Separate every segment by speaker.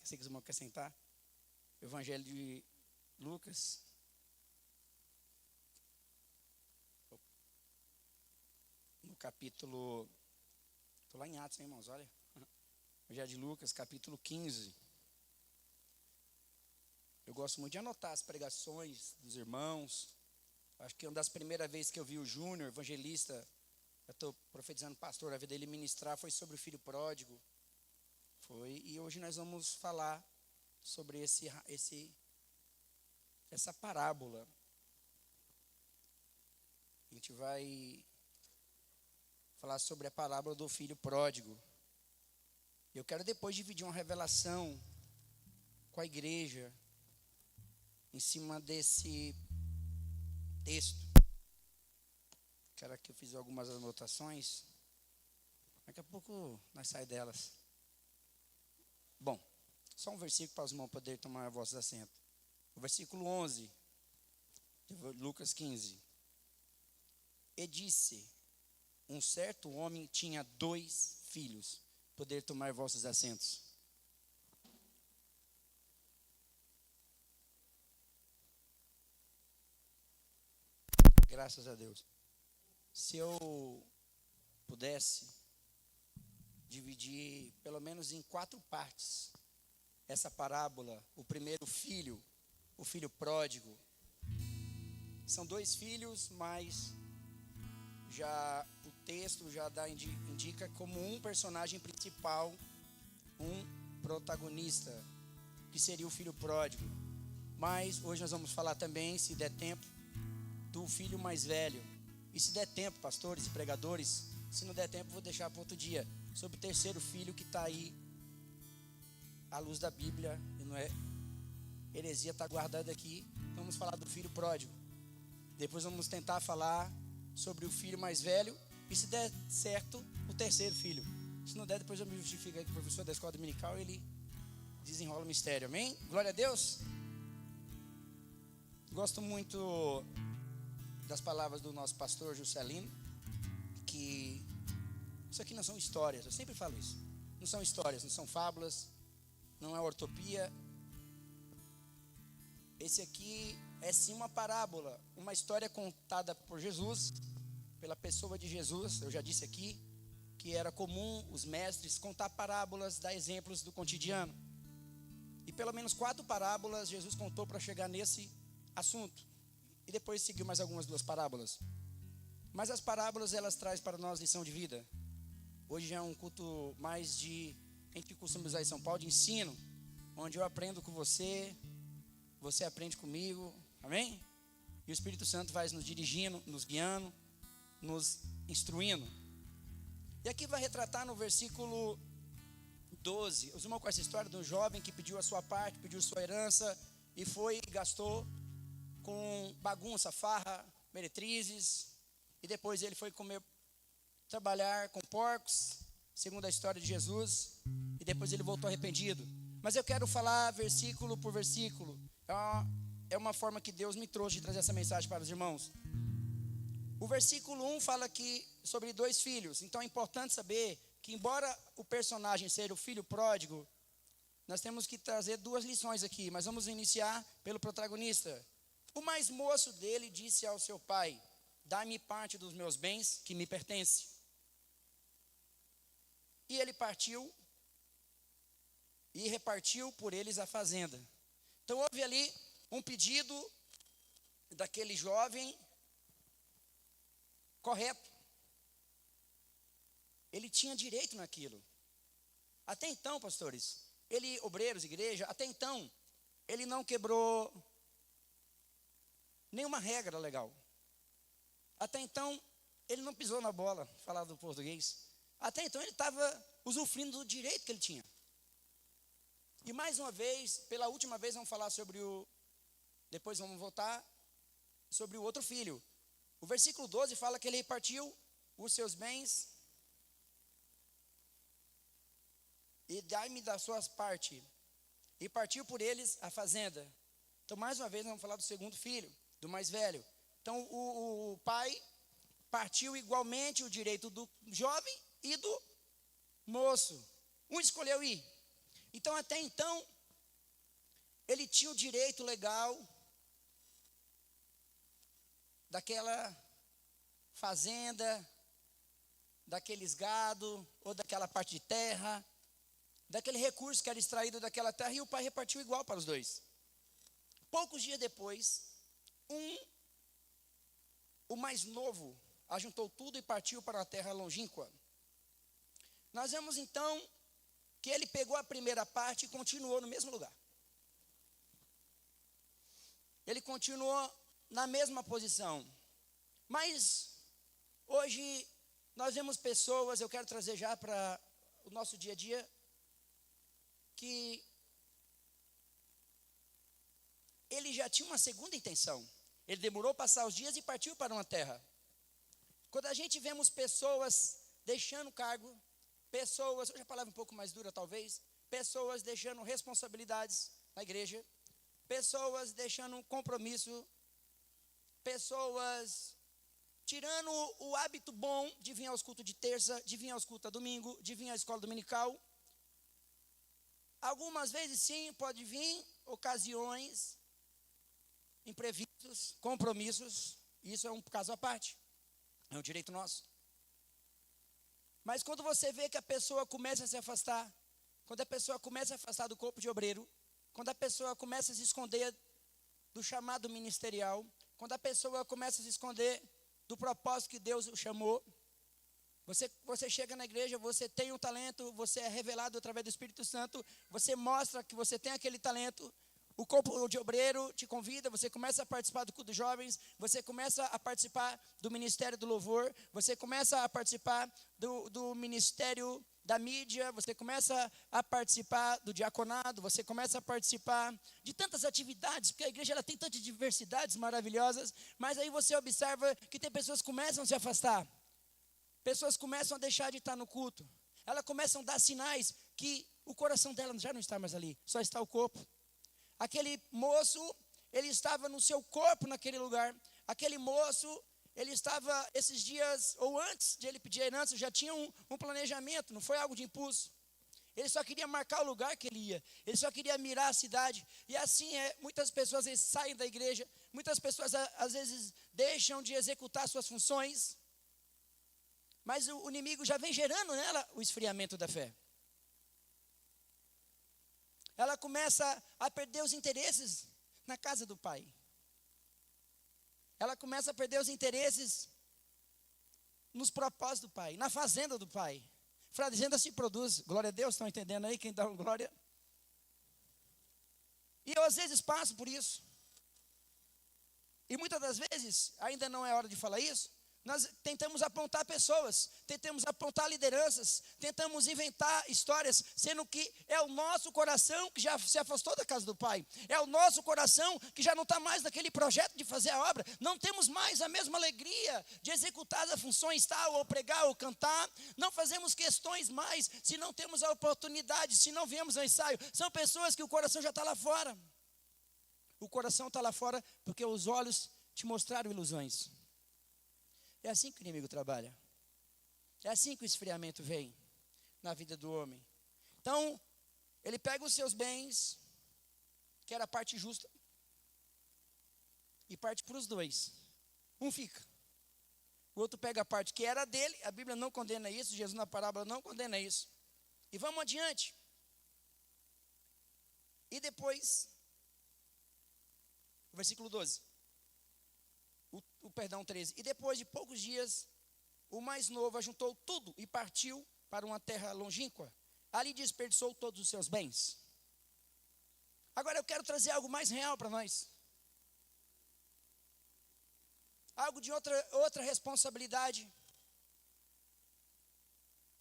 Speaker 1: Eu sei que os irmãos querem sentar. Evangelho de Lucas. No capítulo... Estou lá em Atos, hein, irmãos? Olha. Evangelho de Lucas, capítulo 15. Eu gosto muito de anotar as pregações dos irmãos. Acho que uma das primeiras vezes que eu vi o Júnior, evangelista, eu estou profetizando pastor, a vida dele ministrar foi sobre o filho pródigo. E hoje nós vamos falar sobre essa parábola. A gente vai falar sobre a parábola do filho pródigo. Eu quero depois dividir uma revelação com a igreja em cima desse texto. Quero que eu fiz algumas anotações. Daqui a pouco nós saímos delas. Bom, só um versículo para os irmãos poderem tomar vossos assentos. O versículo 11, de Lucas 15. E disse, um certo homem tinha 2 filhos. Poder tomar vossos assentos. Graças a Deus. Se eu pudesse dividir pelo menos em 4 partes essa parábola, o primeiro filho, o filho pródigo. São 2 filhos, mas já o texto já indica como um personagem principal, um protagonista, que seria o filho pródigo. Mas hoje nós vamos falar também, se der tempo, do filho mais velho. E se der tempo, pastores e pregadores, se não der tempo, vou deixar para outro dia, sobre o terceiro filho que está aí, à luz da Bíblia, e não é heresia, está guardado aqui. Vamos falar do filho pródigo. Depois vamos tentar falar sobre o filho mais velho, e se der certo, o terceiro filho. Se não der, depois eu me justifico aí com o professor da escola dominical, ele desenrola o mistério, amém? Glória a Deus. Gosto muito das palavras do nosso pastor Juscelino, que isso aqui não são histórias, eu sempre falo isso. Não são histórias, não são fábulas, não é utopia. Esse aqui é sim uma parábola, uma história contada por Jesus, pela pessoa de Jesus. Eu já disse aqui que era comum os mestres contar parábolas, dar exemplos do cotidiano. E pelo menos 4 parábolas Jesus contou para chegar nesse assunto. E depois seguiu mais algumas 2 parábolas. Mas as parábolas, elas trazem para nós lição de vida. Hoje já é um culto mais de, a gente costuma usar em São Paulo, de ensino, onde eu aprendo com você, você aprende comigo, amém? E o Espírito Santo vai nos dirigindo, nos guiando, nos instruindo. E aqui vai retratar no versículo 12. Os irmãos conhecem a história de um jovem que pediu a sua parte, pediu sua herança, e foi e gastou com bagunça, farra, meretrizes, e depois ele foi trabalhar com porcos, segundo a história de Jesus, e depois ele voltou arrependido. Mas eu quero falar versículo por versículo. É uma forma que Deus me trouxe de trazer essa mensagem para os irmãos. O versículo 1 fala aqui sobre 2 filhos. Então é importante saber que, embora o personagem seja o filho pródigo, nós temos que trazer 2 lições aqui, mas vamos iniciar pelo protagonista. O mais moço dele disse ao seu pai, dá-me parte dos meus bens que me pertence. E ele partiu e repartiu por eles a fazenda. Então houve ali um pedido daquele jovem correto. Ele tinha direito naquilo. Até então, pastores, obreiros, igreja, até então, ele não quebrou nenhuma regra legal. Até então, ele não pisou na bola, falar do português. Até então, ele estava usufruindo do direito que ele tinha. E mais uma vez, pela última vez, vamos falar sobre depois vamos voltar sobre o outro filho. O versículo 12 fala que ele repartiu os seus bens e dai-me da sua parte. E partiu por eles a fazenda. Então, mais uma vez, vamos falar do segundo filho, do mais velho. Então, o pai partiu igualmente o direito do jovem e do moço. Um escolheu ir. Então, até então, ele tinha o direito legal daquela fazenda, daqueles gado, ou daquela parte de terra, daquele recurso que era extraído daquela terra, e o pai repartiu igual para os dois. Poucos dias depois, o mais novo, ajuntou tudo e partiu para a terra longínqua. Nós vemos então que ele pegou a primeira parte e continuou no mesmo lugar. Ele continuou na mesma posição. Mas hoje nós vemos pessoas, eu quero trazer já para o nosso dia a dia, que ele já tinha uma segunda intenção. Ele demorou a passar os dias e partiu para uma terra. Quando a gente vemos pessoas deixando cargo, pessoas, hoje a palavra é um pouco mais dura talvez, pessoas deixando responsabilidades na igreja, pessoas deixando um compromisso, pessoas tirando o hábito bom de vir aos cultos de terça, de vir aos cultos a domingo, de vir à escola dominical. Algumas vezes sim, pode vir ocasiões, imprevistos, compromissos, isso é um caso à parte, é um direito nosso. Mas quando você vê que a pessoa começa a se afastar, quando a pessoa começa a afastar do corpo de obreiro, quando a pessoa começa a se esconder do chamado ministerial, quando a pessoa começa a se esconder do propósito que Deus o chamou, você chega na igreja, você tem um talento, você é revelado através do Espírito Santo, você mostra que você tem aquele talento, o corpo de obreiro te convida, você começa a participar do culto dos jovens, você começa a participar do ministério do louvor, você começa a participar do ministério da mídia, você começa a participar do diaconado, você começa a participar de tantas atividades, porque a igreja ela tem tantas diversidades maravilhosas, mas aí você observa que tem pessoas que começam a se afastar, pessoas começam a deixar de estar no culto, elas começam a dar sinais que o coração dela já não está mais ali, só está o corpo. Aquele moço, ele estava no seu corpo naquele lugar. Aquele moço, ele estava esses dias, ou antes de ele pedir a herança, já tinha um planejamento, não foi algo de impulso. Ele só queria marcar o lugar que ele ia. Ele só queria mirar a cidade. E assim muitas pessoas às vezes saem da igreja, muitas pessoas às vezes deixam de executar suas funções, mas o inimigo já vem gerando nela o esfriamento da fé. Ela começa a perder os interesses na casa do pai. Ela começa a perder os interesses nos propósitos do pai, na fazenda do pai. Fazenda se produz, glória a Deus, estão entendendo aí? Quem dá glória? E eu às vezes passo por isso. E muitas das vezes, ainda não é hora de falar isso, nós tentamos apontar pessoas, tentamos apontar lideranças, tentamos inventar histórias, sendo que é o nosso coração que já se afastou da casa do Pai. É o nosso coração que já não está mais naquele projeto de fazer a obra. Não temos mais a mesma alegria de executar as funções tal, ou pregar, ou cantar. Não fazemos questões mais se não temos a oportunidade, se não viemos ao ensaio. São pessoas que o coração já está lá fora. O coração está lá fora porque os olhos te mostraram ilusões. É assim que o inimigo trabalha. É assim que o esfriamento vem na vida do homem. Então, ele pega os seus bens, que era a parte justa, e parte para os dois. Um fica. O outro pega a parte que era dele, a Bíblia não condena isso, Jesus na parábola não condena isso. E vamos adiante. E depois, o versículo 12. Perdão, 13. E depois de poucos dias, o mais novo ajuntou tudo e partiu para uma terra longínqua. Ali desperdiçou todos os seus bens. Agora eu quero trazer algo mais real para nós. Algo de outra responsabilidade.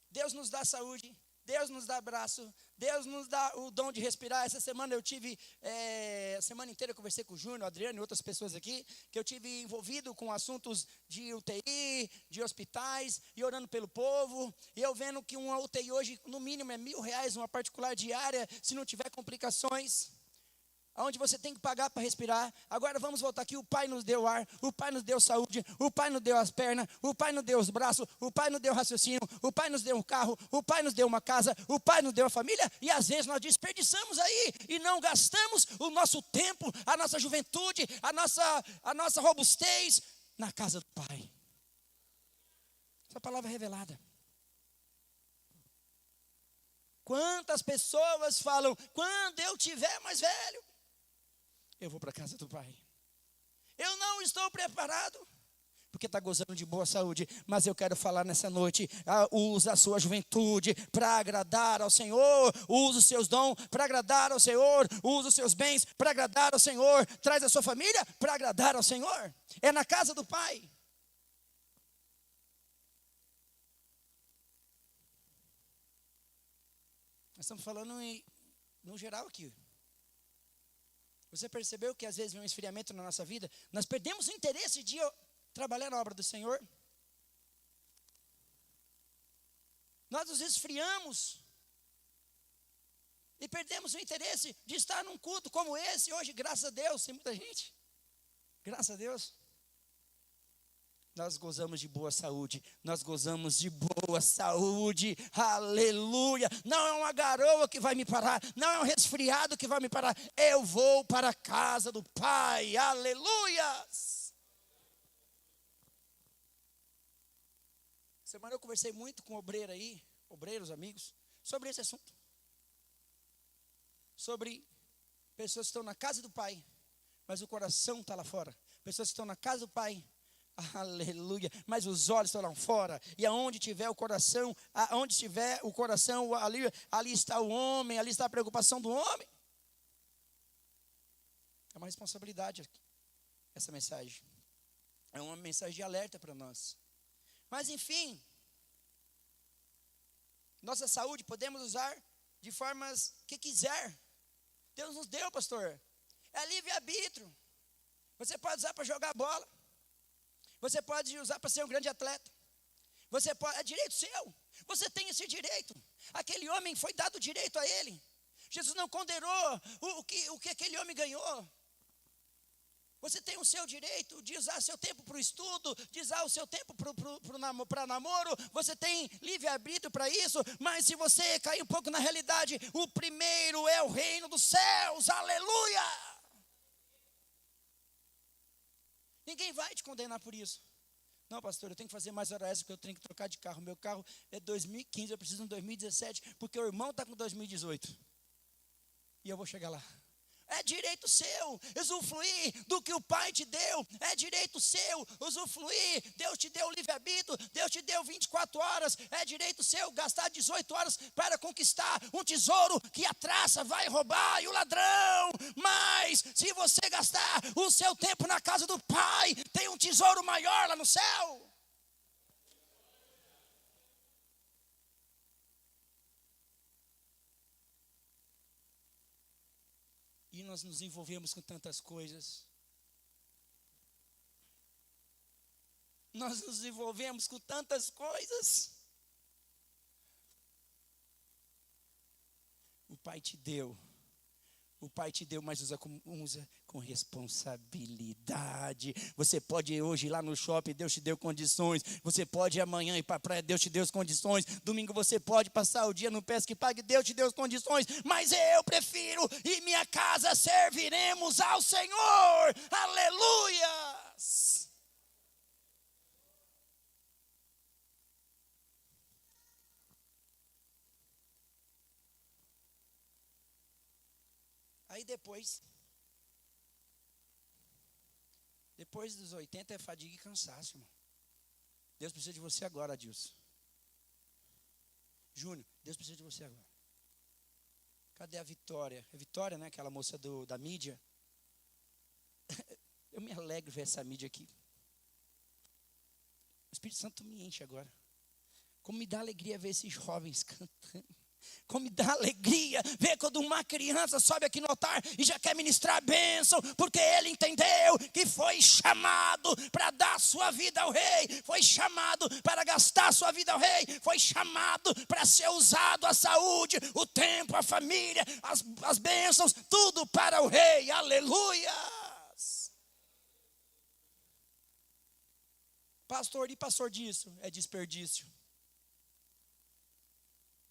Speaker 1: Deus nos dá saúde, Deus nos dá abraço, Deus nos dá o dom de respirar. Essa semana eu tive, a semana inteira eu conversei com o Júnior, o Adriano e outras pessoas aqui, que eu tive envolvido com assuntos de UTI, de hospitais, e orando pelo povo, e eu vendo que uma UTI hoje, no mínimo, é R$1.000, uma particular diária, se não tiver complicações. onde você tem que pagar para respirar. Agora vamos voltar aqui, o Pai nos deu ar, o Pai nos deu saúde, o Pai nos deu as pernas, o Pai nos deu os braços, o Pai nos deu raciocínio, o Pai nos deu um carro, o Pai nos deu uma casa, o Pai nos deu a família, e às vezes nós desperdiçamos aí, e não gastamos o nosso tempo, a nossa juventude, a nossa robustez na casa do Pai. Essa palavra é revelada. Quantas pessoas falam, quando eu tiver mais velho, eu vou para a casa do Pai. Eu não estou preparado, porque está gozando de boa saúde, mas eu quero falar nessa noite, usa a sua juventude para agradar ao Senhor, usa os seus dons para agradar ao Senhor, usa os seus bens para agradar ao Senhor, traz a sua família para agradar ao Senhor. É na casa do Pai. Nós estamos falando no geral aqui. Você percebeu que às vezes vem um esfriamento na nossa vida? Nós perdemos o interesse de trabalhar na obra do Senhor. Nós nos esfriamos e perdemos o interesse de estar num culto como esse. Hoje, graças a Deus, tem muita gente. Graças a Deus. Nós gozamos de boa saúde, nós gozamos de boa saúde, aleluia. Não é uma garoa que vai me parar, não é um resfriado que vai me parar. Eu vou para a casa do Pai, aleluia. Semana eu conversei muito com obreiros, amigos, sobre esse assunto. Sobre pessoas que estão na casa do Pai, mas o coração está lá fora. Pessoas que estão na casa do Pai, aleluia, mas os olhos estão lá fora, e aonde tiver o coração, ali está o homem, ali está a preocupação do homem. É uma responsabilidade essa mensagem, é uma mensagem de alerta para nós. Mas enfim, nossa saúde podemos usar de formas que quiser. Deus nos deu, pastor, é livre-arbítrio. Você pode usar para jogar bola, você pode usar para ser um grande atleta. É direito seu. Você tem esse direito. Aquele homem foi dado direito a ele. Jesus não condenou o que aquele homem ganhou. Você tem o seu direito de usar seu tempo para o estudo, de usar o seu tempo para namoro. Você tem livre-arbítrio para isso. Mas se você cair um pouco na realidade, o primeiro é o reino dos céus. Aleluia! Ninguém vai te condenar por isso. Não, pastor, eu tenho que fazer mais hora extra porque eu tenho que trocar de carro. Meu carro é 2015, eu preciso de um 2017, porque o irmão está com 2018. E eu vou chegar lá. É direito seu usufruir do que o Pai te deu. É direito seu usufruir. Deus te deu o livre-arbítrio. Deus te deu 24 horas. É direito seu gastar 18 horas para conquistar um tesouro que a traça vai roubar e o ladrão. Mas se você gastar o seu tempo na casa do Pai, tem um tesouro maior lá no céu. E nós nos envolvemos com tantas coisas. Nós nos envolvemos com tantas coisas. O Pai te deu. O Pai te deu, mas usa com responsabilidade. Você pode ir hoje lá no shopping, Deus te deu condições. Você pode ir amanhã ir para a praia, Deus te deu as condições. Domingo você pode passar o dia no Pesca e Pague, Deus te deu as condições. Mas eu prefiro e minha casa serviremos ao Senhor. Aleluia! Aí depois dos 80 é fadiga e cansaço, irmão. Deus precisa de você agora, Adilson. Júnior, Deus precisa de você agora. Cadê a Vitória? É Vitória, né? Aquela moça da mídia. Eu me alegro ver essa mídia aqui. O Espírito Santo me enche agora. Como me dá alegria ver esses jovens cantando. Como me dá alegria ver quando uma criança sobe aqui no altar e já quer ministrar a bênção, porque ele entendeu que foi chamado para dar sua vida ao rei, foi chamado para gastar sua vida ao rei, foi chamado para ser usado a saúde, o tempo, a família, as bênçãos, tudo para o rei. Aleluia! Pastor, e pastor disso? É desperdício.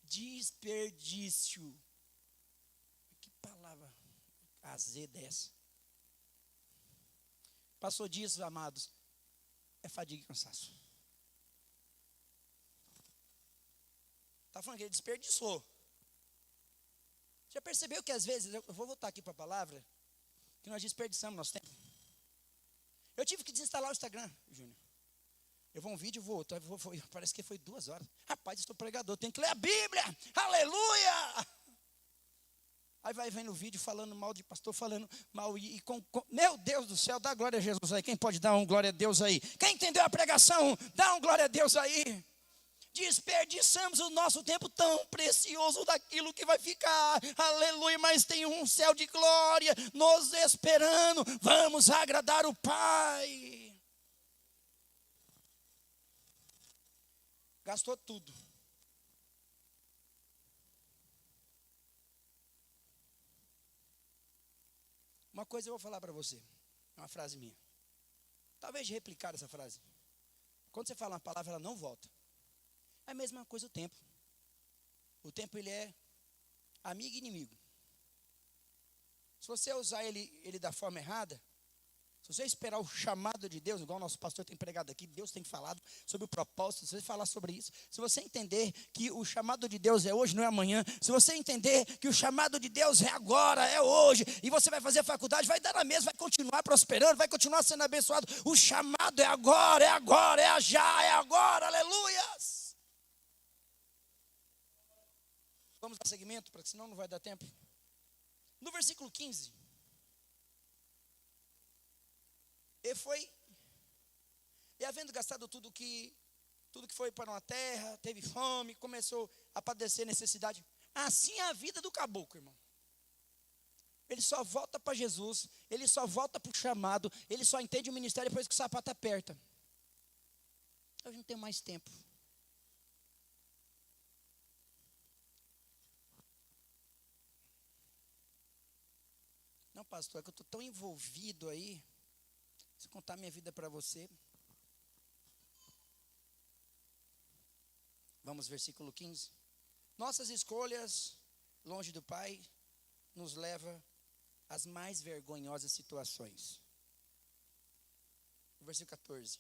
Speaker 1: Desperdício. Que palavra azeda é essa? Passou disso, amados, é fadiga e cansaço. Está falando que ele desperdiçou. Já percebeu que às vezes, eu vou voltar aqui para a palavra, que nós desperdiçamos nosso tempo? Eu tive que desinstalar o Instagram, Júnior. Eu vou um vídeo, parece que foi 2 horas. Rapaz, eu sou pregador, tenho que ler a Bíblia. Aleluia! Aí vem no vídeo falando mal de pastor, falando mal. Meu Deus do céu, dá glória a Jesus aí. Quem pode dar um glória a Deus aí? Quem entendeu a pregação, dá um glória a Deus aí. Desperdiçamos o nosso tempo tão precioso daquilo que vai ficar. Aleluia, mas tem um céu de glória nos esperando. Vamos agradar o Pai. Gastou tudo. Uma coisa eu vou falar para você. É uma frase minha. Talvez de replicar essa frase. Quando você fala uma palavra, ela não volta. É a mesma coisa o tempo. O tempo, ele é amigo e inimigo. Se você usar ele da forma errada, se você esperar o chamado de Deus, igual o nosso pastor tem pregado aqui, Deus tem falado sobre o propósito, se você falar sobre isso, se você entender que o chamado de Deus é hoje, não é amanhã, se você entender que o chamado de Deus é agora, é hoje, e você vai fazer a faculdade, vai dar na mesa, vai continuar prosperando, vai continuar sendo abençoado, o chamado é agora, é já, é agora, aleluias. Vamos dar seguimento, porque senão não vai dar tempo. No versículo 15, e havendo gastado tudo que foi para uma terra, teve fome, começou a padecer necessidade. Assim é a vida do caboclo, irmão. Ele só volta para Jesus, ele só volta para o chamado, ele só entende o ministério depois que o sapato aperta. Eu não tenho mais tempo. Não, pastor, é que eu estou tão envolvido aí. Se eu contar minha vida para você. Vamos, versículo 15. Nossas escolhas, longe do Pai, nos leva às mais vergonhosas situações. Versículo 14.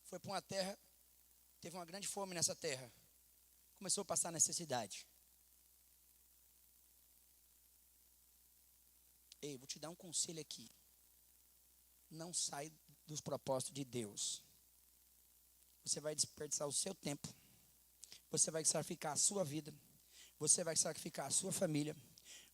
Speaker 1: Foi para uma terra, teve uma grande fome nessa terra. Começou a passar necessidade. Ei, vou te dar um conselho aqui. Não sai dos propósitos de Deus. Você vai desperdiçar o seu tempo. Você vai sacrificar a sua vida. Você vai sacrificar a sua família.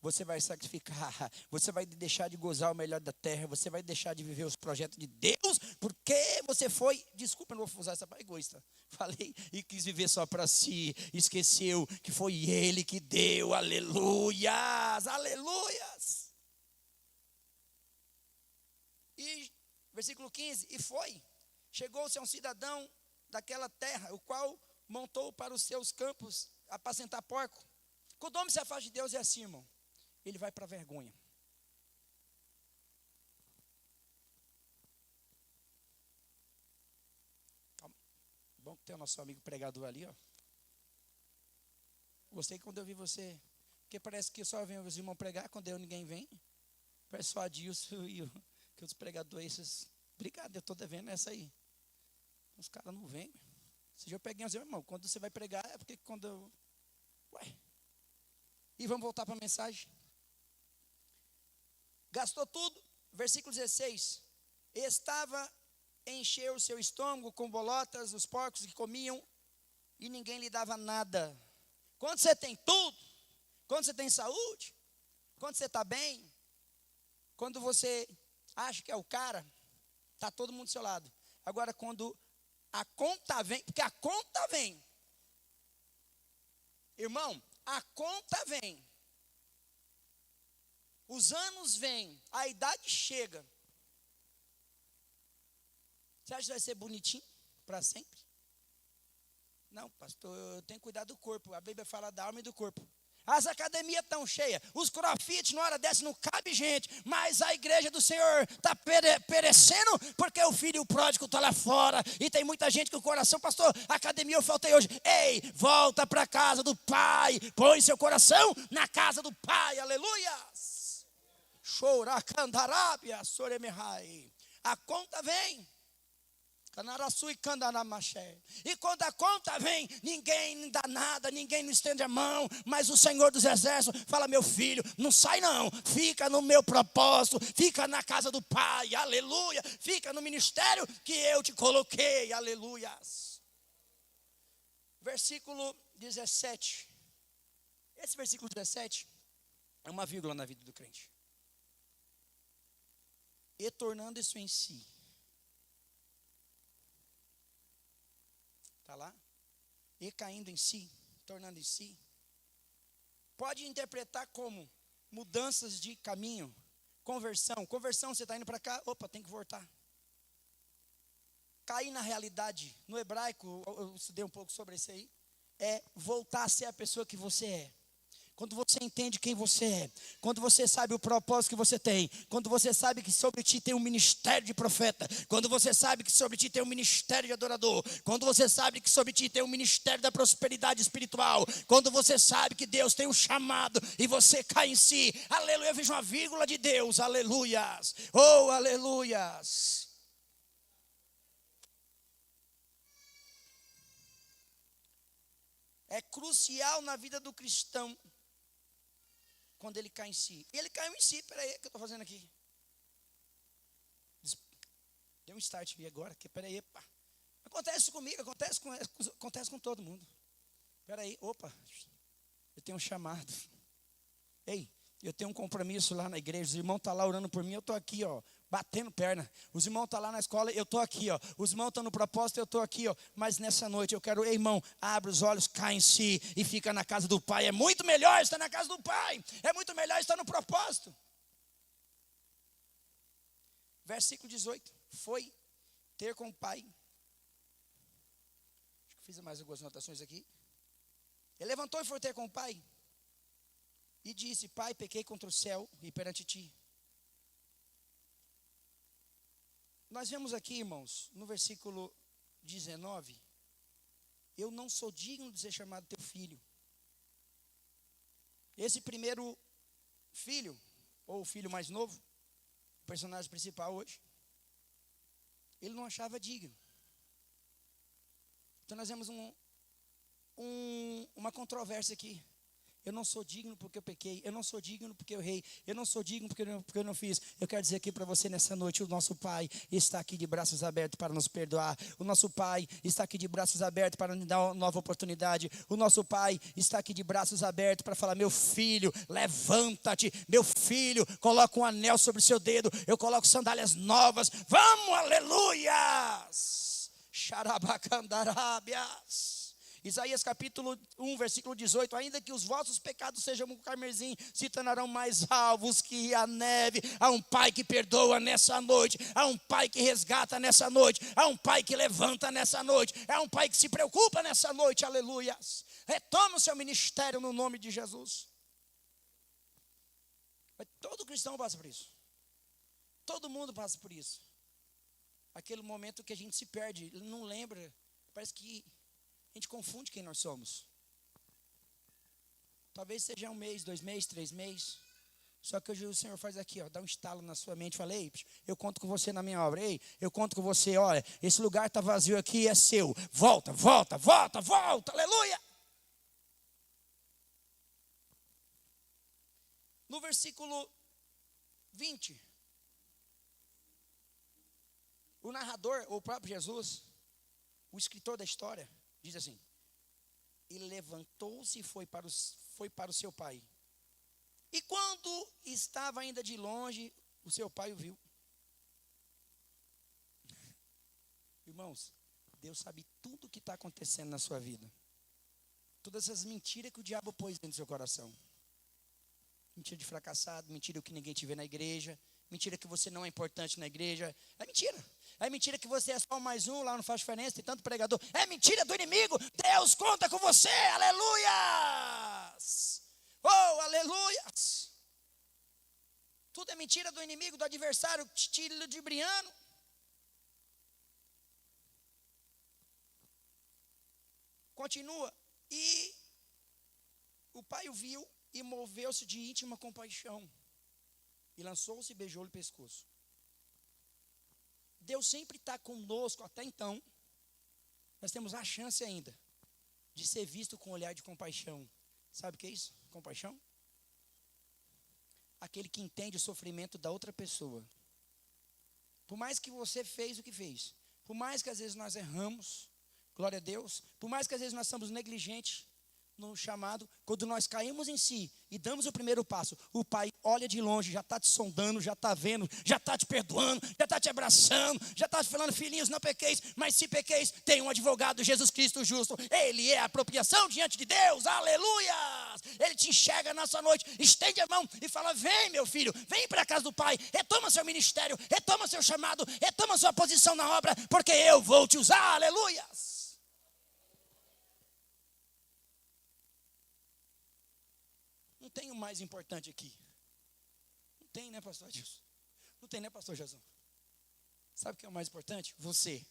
Speaker 1: Você vai sacrificar, você vai deixar de gozar o melhor da terra. Você vai deixar de viver os projetos de Deus. Porque você foi, desculpa, não vou usar essa palavra, egoísta. Falei e quis viver só para si. Esqueceu que foi Ele que deu. Aleluias, aleluias. E versículo 15, chegou-se a um cidadão daquela terra, o qual montou para os seus campos apacentar porco. Quando o homem se afasta de Deus é assim, irmão, ele vai para a vergonha. Bom que tem o nosso amigo pregador ali, ó. Gostei quando eu vi você, porque parece que só vem os irmãos pregar, quando ninguém vem. Parece só a Dilson e que os pregadores, esses, obrigado, eu estou devendo essa aí. Os caras não vêm. Se eu peguei assim, irmão, quando você vai pregar, é porque quando eu... E vamos voltar para a mensagem. Gastou tudo, versículo 16. Estava encher o seu estômago com bolotas, os porcos que comiam, e ninguém lhe dava nada. Quando você tem tudo, quando você tem saúde, quando você está bem, quando você acha que é o cara, está todo mundo do seu lado. Agora, quando a conta vem, porque a conta vem. Irmão, a conta vem, os anos vêm, a idade chega. Você acha que vai ser bonitinho para sempre? Não, pastor, eu tenho que cuidar do corpo. A Bíblia fala da alma e do corpo. As academias estão cheias, os crossfit, na hora dessa não cabe gente, mas a igreja do Senhor está perecendo, porque o filho pródigo está lá fora, e tem muita gente que o coração, pastor, a academia eu faltei hoje. Ei, volta para a casa do Pai, põe seu coração na casa do Pai, aleluia. Choracandarábia, soremehai. A conta vem. E quando a conta vem, ninguém dá nada, ninguém não estende a mão, mas o Senhor dos Exércitos fala: meu filho, não sai não, fica no meu propósito, fica na casa do Pai, aleluia, fica no ministério que eu te coloquei, aleluias. Versículo 17, esse versículo 17 é uma vírgula na vida do crente. E tornando isso em si. Está lá? E caindo em si, tornando em si. Pode interpretar como mudanças de caminho, conversão. Conversão, você está indo para cá, opa, tem que voltar. Cair na realidade, no hebraico, eu estudei um pouco sobre isso aí, é voltar a ser a pessoa que você é. Quando você entende quem você é, quando você sabe o propósito que você tem, quando você sabe que sobre ti tem um ministério de profeta, quando você sabe que sobre ti tem um ministério de adorador, quando você sabe que sobre ti tem um ministério da prosperidade espiritual, quando você sabe que Deus tem um chamado e você cai em si, aleluia, eu vejo uma vírgula de Deus, aleluias, oh aleluias. É crucial na vida do cristão quando ele cai em si. E ele caiu em si, peraí, o que eu estou fazendo aqui? Deu um start aqui agora, peraí, pá. Acontece comigo, acontece com todo mundo. Peraí, opa, eu tenho um chamado. Ei, eu tenho um compromisso lá na igreja, os irmãos estão lá orando por mim, eu estou aqui, ó, batendo perna. Os irmãos estão lá na escola, eu estou aqui, ó. Os irmãos estão no propósito, eu estou aqui, ó. Mas nessa noite eu quero, ei, irmão, abre os olhos, cai em si e fica na casa do Pai. É muito melhor estar na casa do Pai. É muito melhor estar no propósito. Versículo 18. Foi ter com o Pai. Acho que fiz mais algumas anotações aqui. Ele levantou e foi ter com o Pai. E disse: Pai, pequei contra o céu e perante ti. Nós vemos aqui, irmãos, no versículo 19, eu não sou digno de ser chamado teu filho. Esse primeiro filho, ou o filho mais novo, o personagem principal hoje, ele não achava digno. Então nós vemos uma controvérsia aqui. Eu não sou digno porque eu pequei, eu não sou digno porque eu errei, eu não sou digno porque eu não fiz. Eu quero dizer aqui para você nessa noite, o nosso Pai está aqui de braços abertos para nos perdoar. O nosso Pai está aqui de braços abertos para nos dar uma nova oportunidade. O nosso Pai está aqui de braços abertos para falar: meu filho, levanta-te, meu filho, coloca um anel sobre o seu dedo, eu coloco sandálias novas, vamos, aleluias, xarabacandarábias. Isaías capítulo 1, versículo 18, ainda que os vossos pecados sejam como carmesim, se tornarão mais alvos que a neve. Há um Pai que perdoa nessa noite, há um Pai que resgata nessa noite, há um Pai que levanta nessa noite, há um Pai que se preocupa nessa noite, aleluias. Retoma o seu ministério no nome de Jesus. Todo cristão passa por isso, todo mundo passa por isso. Aquele momento que a gente se perde, não lembra, parece que a gente confunde quem nós somos. Talvez seja 1 mês, 2 meses, 3 meses. Só que hoje o Senhor faz aqui, ó, dá um estalo na sua mente. Fala: ei, eu conto com você na minha obra. Ei, eu conto com você, olha, esse lugar está vazio aqui, é seu. Volta, volta, volta, volta, aleluia. No versículo 20, o narrador, ou o próprio Jesus, o escritor da história, diz assim: ele levantou-se e foi para o seu pai. E quando estava ainda de longe, o seu pai o viu. Irmãos, Deus sabe tudo o que está acontecendo na sua vida. Todas essas mentiras que o diabo pôs dentro do seu coração. Mentira de fracassado, mentira que ninguém te vê na igreja, mentira que você não é importante na igreja. É mentira. É mentira que você é só mais um, lá não faz diferença, tem tanto pregador. É mentira do inimigo. Deus conta com você. Aleluias! Oh, aleluias! Tudo é mentira do inimigo, do adversário, te ludibriando. Continua. E o pai o viu e moveu-se de íntima compaixão. E lançou-se e beijou-lhe o pescoço. Deus sempre está conosco até então. Nós temos a chance ainda de ser visto com um olhar de compaixão. Sabe o que é isso? Compaixão? Aquele que entende o sofrimento da outra pessoa. Por mais que você fez o que fez, por mais que às vezes nós erramos, glória a Deus, por mais que às vezes nós somos negligentes no chamado, quando nós caímos em si e damos o primeiro passo, o Pai olha de longe, já está te sondando, já está vendo, já está te perdoando, já está te abraçando, já está te falando, filhinhos, não pequeis, mas se pequeis, tem um advogado, Jesus Cristo justo, Ele é a apropriação diante de Deus, aleluia! Ele te enxerga nessa noite, estende a mão e fala, vem meu filho, vem para a casa do Pai, retoma seu ministério, retoma seu chamado, retoma sua posição na obra, porque eu vou te usar, aleluia! Não tem o mais importante aqui. Não tem, né, pastor Adilson? Não tem, né, pastor Jazão? Sabe o que é o mais importante? Você.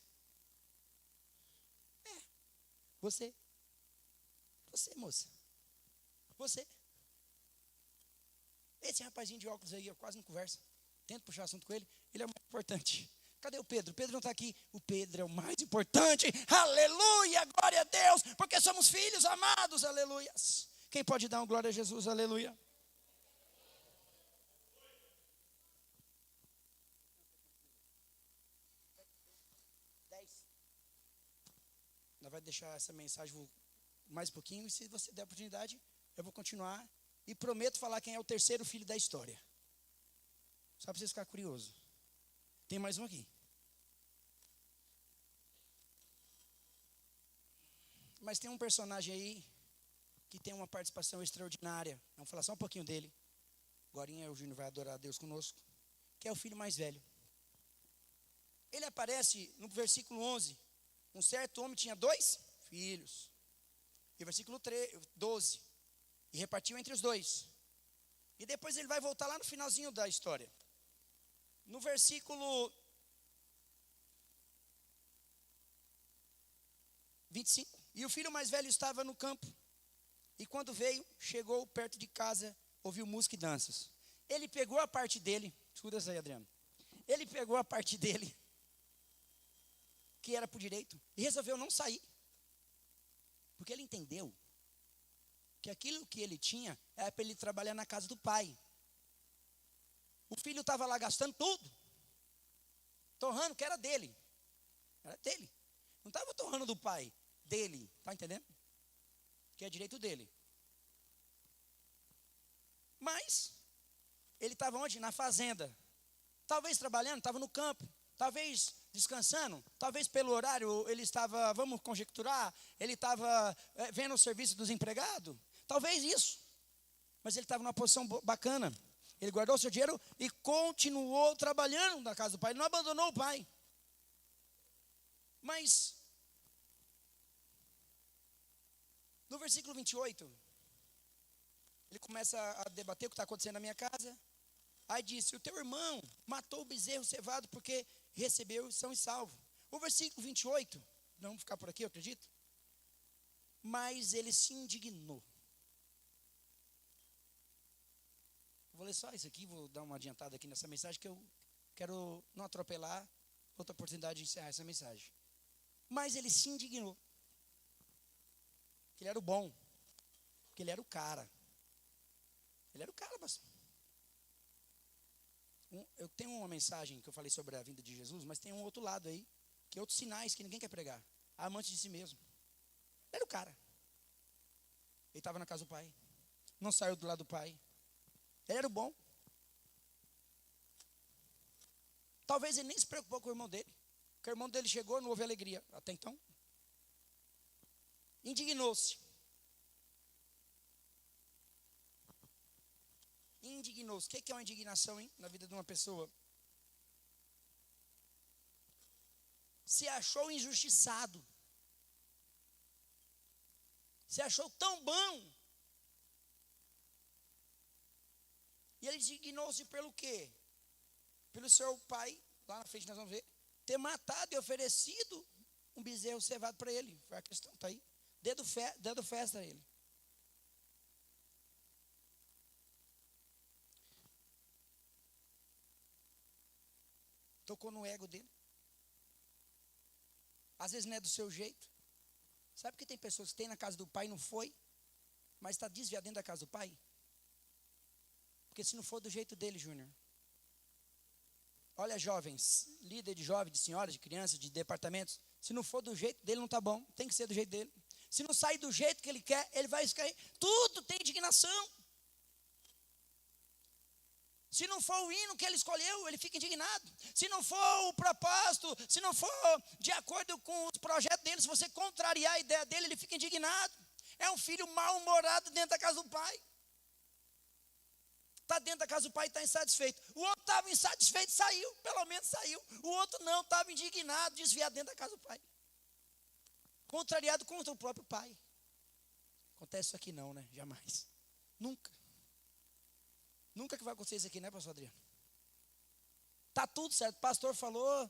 Speaker 1: Você. Você, moça. Você. Esse rapazinho de óculos aí, eu quase não converso. Tento puxar assunto com ele. Ele é o mais importante. Cadê o Pedro? O Pedro não está aqui. O Pedro é o mais importante. Aleluia, glória a Deus. Porque somos filhos amados, aleluias. Quem pode dar uma glória a Jesus? Aleluia. Nós vamos deixar essa mensagem mais um pouquinho. E se você der a oportunidade, eu vou continuar. E prometo falar quem é o terceiro filho da história. Só para vocês ficarem curiosos. Tem mais um aqui. Mas tem um personagem aí que tem uma participação extraordinária. Vamos falar só um pouquinho dele. Agora o Júnior vai adorar a Deus conosco. Que é o filho mais velho. Ele aparece no versículo 11. Um certo homem tinha 2 filhos. E versículo 12. E repartiu entre os 2. E depois ele vai voltar lá no finalzinho da história. No versículo 25. E o filho mais velho estava no campo. E quando veio, chegou perto de casa, ouviu música e danças. Ele pegou a parte dele, escuta isso aí, Adriano. Ele pegou a parte dele, que era por direito, e resolveu não sair. Porque ele entendeu que aquilo que ele tinha era para ele trabalhar na casa do pai. O filho estava lá gastando tudo, torrando que era dele. Era dele. Não estava torrando do pai, dele, está entendendo? Que é direito dele. Mas ele estava onde? Na fazenda. Talvez trabalhando, estava no campo. Talvez descansando. Talvez pelo horário ele estava, vamos conjecturar, ele estava vendo o serviço dos empregados. Talvez isso. Mas ele estava numa posição bacana. Ele guardou o seu dinheiro e continuou trabalhando na casa do pai. Ele não abandonou o pai. Mas no versículo 28, ele começa a debater o que está acontecendo na minha casa. Aí disse, o teu irmão matou o bezerro cevado porque recebeu são e salvo. O versículo 28, não vamos ficar por aqui, eu acredito. Mas ele se indignou. Vou ler só isso aqui, vou dar uma adiantada aqui nessa mensagem, que eu quero não atropelar outra oportunidade de encerrar essa mensagem. Mas ele se indignou. Que ele era o bom. Que ele era o cara. Ele era o cara, pastor. Eu tenho uma mensagem que eu falei sobre a vinda de Jesus, mas tem um outro lado aí, que é outros sinais que ninguém quer pregar. Amante de si mesmo. Ele era o cara. Ele estava na casa do pai. Não saiu do lado do pai. Ele era o bom. Talvez ele nem se preocupou com o irmão dele. Porque o irmão dele chegou, não houve alegria. Até então. Indignou-se. Indignou-se. O que é uma indignação, hein, na vida de uma pessoa? Se achou injustiçado. Se achou tão bom. E ele indignou-se pelo quê? Pelo seu pai, lá na frente nós vamos ver, ter matado e oferecido um bezerro cevado para ele. Foi a questão, está aí. Dando festa a ele. Tocou no ego dele. Às vezes não é do seu jeito. Sabe que tem pessoas que têm na casa do pai e não foi, mas está desviado dentro da casa do pai? Porque se não for do jeito dele, Júnior. Olha, jovens, líder de jovens, de senhoras, de crianças, de departamentos. Se não for do jeito dele, não está bom. Tem que ser do jeito dele. Se não sair do jeito que ele quer, ele vai cair. Tudo tem indignação. Se não for o hino que ele escolheu, ele fica indignado. Se não for o propósito, se não for de acordo com o projeto dele, se você contrariar a ideia dele, ele fica indignado. É um filho mal-humorado dentro da casa do pai. Está dentro da casa do pai e está insatisfeito. O outro estava insatisfeito, saiu, pelo menos saiu. O outro não, estava indignado, desviado dentro da casa do pai. Contrariado contra o próprio pai. Acontece isso aqui não, né? Jamais. Nunca. Nunca que vai acontecer isso aqui, né, pastor Adriano? Está tudo certo. O pastor falou,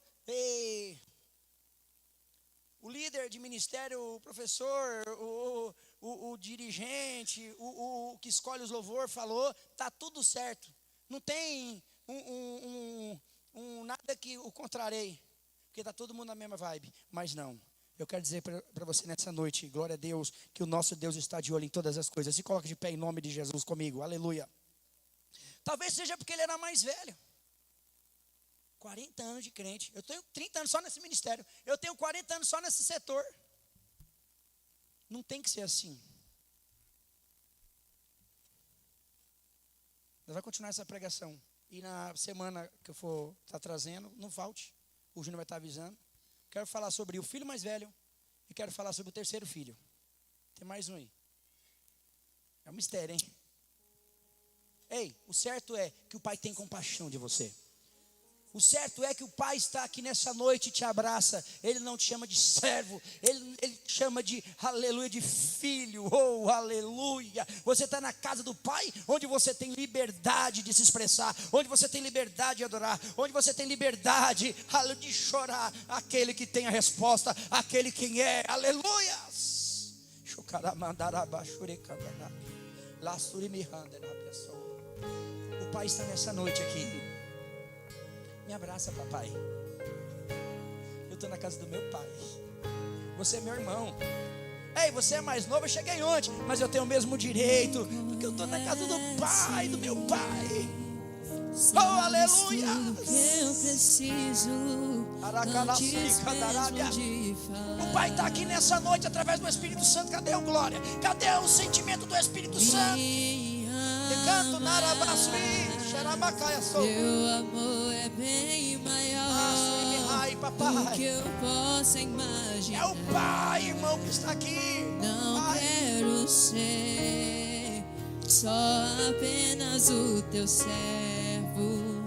Speaker 1: o líder de ministério, o professor, o dirigente, o que escolhe os louvor falou, está tudo certo. Não tem nada que o contrarei, porque está todo mundo na mesma vibe. Mas não, eu quero dizer para você nessa noite, glória a Deus, que o nosso Deus está de olho em todas as coisas. Se coloque de pé em nome de Jesus comigo, aleluia. Talvez seja porque ele era mais velho. 40 anos de crente. Eu tenho 30 anos só nesse ministério. Eu tenho 40 anos só nesse setor. Não tem que ser assim. Nós vamos continuar essa pregação. E na semana que eu for estar trazendo, não falte. O Júnior vai estar avisando. Quero falar sobre o filho mais velho. E quero falar sobre o terceiro filho. Tem mais um aí. É um mistério, hein? Ei, o certo é que o pai tem compaixão de você. O certo é que o pai está aqui nessa noite e te abraça. Ele não te chama de servo. Ele te chama de, aleluia, de filho. Oh, aleluia. Você está na casa do pai, onde você tem liberdade de se expressar. Onde você tem liberdade de adorar. Onde você tem liberdade, aleluia, de chorar. Aquele que tem a resposta. Aquele quem é, aleluia. O pai está nessa noite aqui. Me abraça, papai. Eu estou na casa do meu pai. Você é meu irmão. Ei, você é mais novo, eu cheguei ontem, mas eu tenho o mesmo direito, porque eu estou na casa do pai, do meu pai. Oh, aleluia.
Speaker 2: Eu preciso.
Speaker 1: O pai está aqui nessa noite através do Espírito Santo. Cadê o glória? Cadê o sentimento do Espírito Santo? Canto narabasui, xerabacaia sou.
Speaker 2: Teu amor é bem maior do que eu possa imaginar.
Speaker 1: É o pai, irmão, que está aqui.
Speaker 2: Não
Speaker 1: pai.
Speaker 2: Quero ser só apenas o teu servo.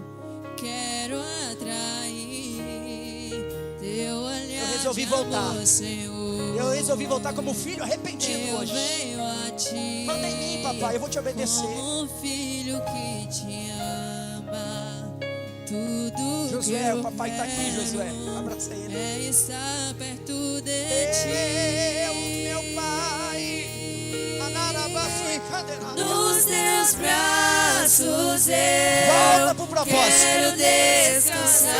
Speaker 2: Quero atrair teu olhar.
Speaker 1: Eu resolvi voltar.
Speaker 2: Amor, Senhor.
Speaker 1: Eu resolvi voltar como filho arrependido
Speaker 2: eu
Speaker 1: hoje.
Speaker 2: Venho a ti.
Speaker 1: Manda em mim, papai, eu vou te obedecer.
Speaker 2: Como um filho que te ama. Tudo
Speaker 1: Josué,
Speaker 2: que eu
Speaker 1: o papai está aqui, Josué. Abraça ele.
Speaker 2: É estar perto de
Speaker 1: Deus,
Speaker 2: ti.
Speaker 1: meu pai.
Speaker 2: Nos teus braços
Speaker 1: Volta pro
Speaker 2: eu
Speaker 1: propósito.
Speaker 2: quero descansar.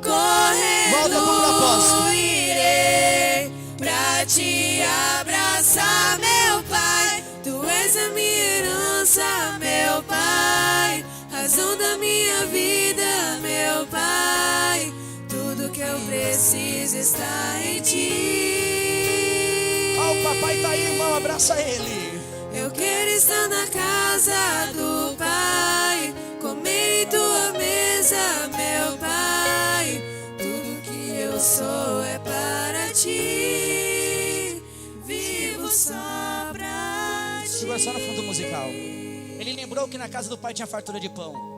Speaker 1: Volta pro
Speaker 2: Correndo
Speaker 1: propósito.
Speaker 2: irei pra te abraçar, meu pai. Tu és a minha herança, meu pai. Razão da minha vida, meu pai. Tudo que eu preciso está em ti.
Speaker 1: O papai está aí, irmão, abraça ele.
Speaker 2: Eu quero estar na casa do pai, comer em tua mesa, meu pai. Tudo que eu sou é para ti. Vivo só pra ti.
Speaker 1: Segura só no fundo musical. Ele lembrou que na casa do pai tinha fartura de pão.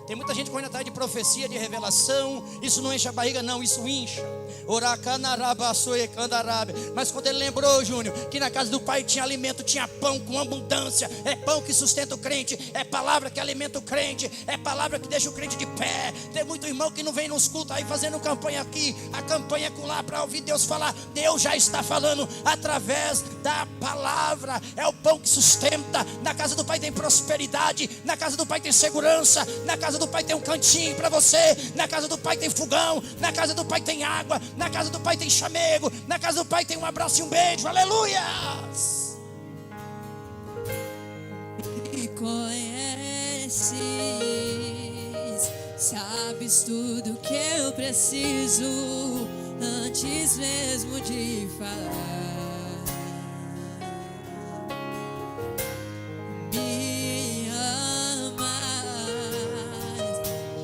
Speaker 1: Tem muita gente correndo atrás de profecia, de revelação. Isso não enche a barriga, não, isso incha. Mas quando ele lembrou, Júnior, que na casa do pai tinha alimento, tinha pão com abundância. É pão que sustenta o crente, é palavra que alimenta o crente, é palavra que deixa o crente de pé. Tem muito irmão que não vem nos cultos aí fazendo campanha aqui, a campanha é lá para ouvir Deus falar. Deus já está falando através da palavra. É o pão que sustenta. Na casa do pai tem prosperidade, na casa do pai tem segurança, na casa do pai tem um cantinho para você, na casa do pai tem fogão, na casa do pai tem água, na casa do pai tem chamego, na casa do pai tem um abraço e um beijo. Aleluia!
Speaker 2: Me conheces, sabes tudo que eu preciso antes mesmo de falar.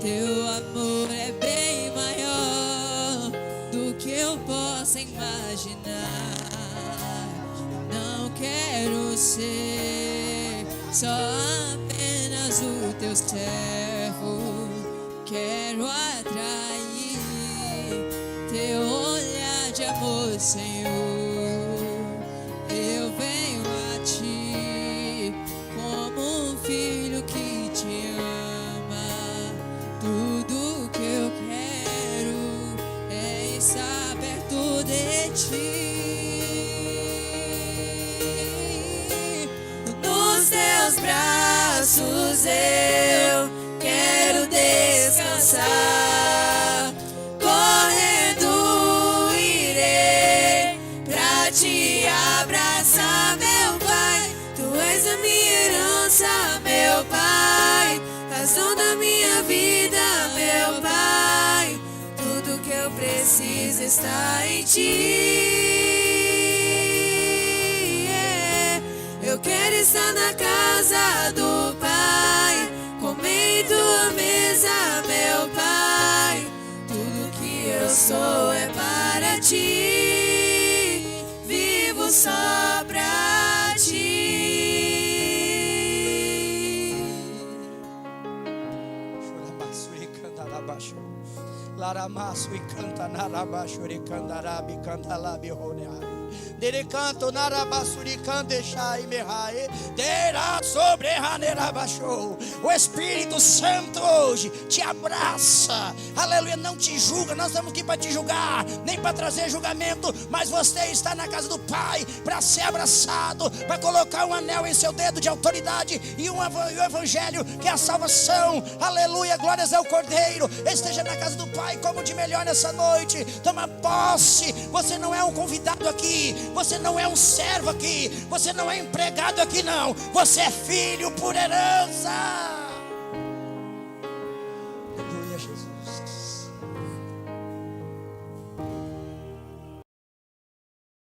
Speaker 2: Teu amor é bem maior do que eu possa imaginar. Não quero ser só apenas o teu servo. Quero atrair teu olhar de amor, Senhor. Eu venho a ti como um filho que te ama. Tudo que eu quero é estar perto de ti. Nos teus braços eu quero descansar. Correndo irei pra te abraçar, meu Pai. Tu és a minha herança, meu Pai. Razão da minha vida, meu Pai. Tudo que eu preciso está em ti. Eu quero estar na casa do Pai, comer em tua mesa, meu Pai. Tudo que eu sou é para ti. Vivo só pra ti.
Speaker 1: Laramaço e canta narabachuri candarabi cantalabi roneai. Derecanto narabasuri candechai merrae. Dera sobre ranerabachou. O Espírito Santo hoje te abraça. Aleluia, não te julga. Nós estamos aqui para te julgar, nem para trazer julgamento. Mas você está na casa do Pai para ser abraçado, para colocar um anel em seu dedo de autoridade e o Evangelho que é a salvação. Aleluia, glórias ao Cordeiro. Esteja na casa do Pai como de melhor nessa noite. Toma posse. Você não é um convidado aqui, você não é um servo aqui, você não é empregado aqui, não. Você é filho por herança.